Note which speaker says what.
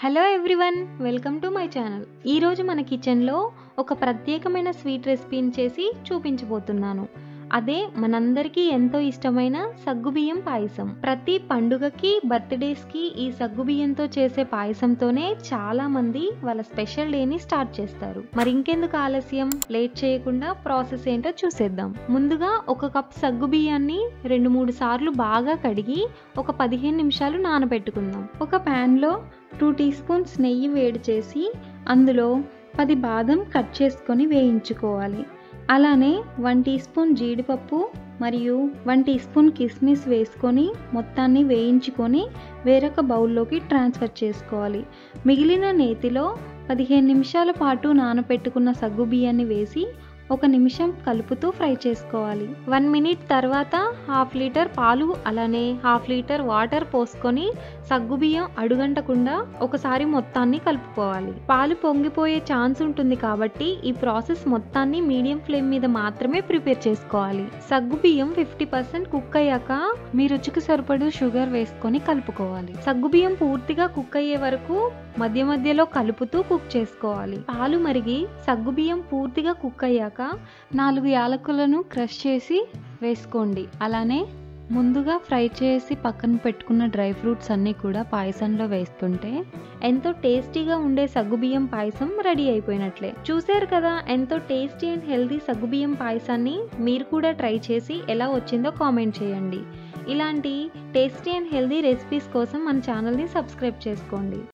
Speaker 1: Hello everyone, welcome to my channel. ఈరోజు మన కిచెన్లో ఒక ప్రత్యేకమైన స్వీట్ రెసిపీని చేసి చూపించబోతున్నాను. అదే మనందరికీ ఎంతో ఇష్టమైన సగ్గుబియ్యం పాయసం. ప్రతి పండుగకి, బర్త్డేస్కి ఈ సగ్గుబియ్యంతో చేసే పాయసంతోనే చాలా మంది వాళ్ళ స్పెషల్ డేని స్టార్ట్ చేస్తారు. మరి ఇంకెందుకు ఆలస్యం, లేట్ చేయకుండా ప్రాసెస్ ఏంటో చూసేద్దాం. ముందుగా ఒక కప్ సగ్గుబియ్యాన్ని 2-3 సార్లు బాగా కడిగి ఒక 15 నిమిషాలు నానబెట్టుకుందాం. ఒక ప్యాన్లో 2 టీ స్పూన్స్ నెయ్యి వేడి చేసి అందులో 10 బాదం కట్ చేసుకొని వేయించుకోవాలి. అలానే 1 టీ స్పూన్ జీడిపప్పు మరియు 1 టీ స్పూన్ కిస్మిస్ వేసుకొని మొత్తాన్ని వేయించుకొని వేరొక బౌల్లోకి ట్రాన్స్ఫర్ చేసుకోవాలి. మిగిలిన నేతిలో 15 నిమిషాల పాటు నానబెట్టుకున్న సగ్గుబియ్యాన్ని వేసి 1 నిమిషం కలుపుతూ ఫ్రై చేసుకోవాలి. 1 మినిట్ తర్వాత 1/2 లీటర్ పాలు అలానే 1/2 లీటర్ వాటర్ పోసుకొని సగ్గుబియ్యం అడుగంటకుండా ఒకసారి మొత్తాన్ని కలుపుకోవాలి. పాలు పొంగిపోయే ఛాన్స్ ఉంటుంది కాబట్టి ఈ ప్రాసెస్ మొత్తాన్ని మీడియం ఫ్లేమ్ మీద మాత్రమే ప్రిపేర్ చేసుకోవాలి. సగ్గుబియ్యం 50% కుక్ అయ్యాక మీ రుచికి సరిపడు షుగర్ వేసుకొని కలుపుకోవాలి. సగ్గుబియ్యం పూర్తిగా కుక్ అయ్యే వరకు మధ్య మధ్యలో కలుపుతూ కుక్ చేసుకోవాలి. పాలు మరిగి సగ్గుబియ్యం పూర్తిగా కుక్ అయ్యాక 4 యాలకులను క్రష్ చేసి వేసుకోండి. అలానే ముందుగా ఫ్రై చేసి పక్కన పెట్టుకున్న డ్రై ఫ్రూట్స్ అన్నీ కూడా పాయసంలో వేస్తుంటే ఎంతో టేస్టీగా ఉండే సగ్గుబియ్యం పాయసం రెడీ అయిపోయినట్లే. చూసారు కదా, ఎంతో టేస్టీ అండ్ హెల్దీ సగ్గుబియ్యం పాయసాన్ని మీరు కూడా ట్రై చేసి ఎలా వచ్చిందో కామెంట్ చేయండి. ఇలాంటి టేస్టీ అండ్ హెల్దీ రెసిపీస్ కోసం మన ఛానల్ని సబ్స్క్రైబ్ చేసుకోండి.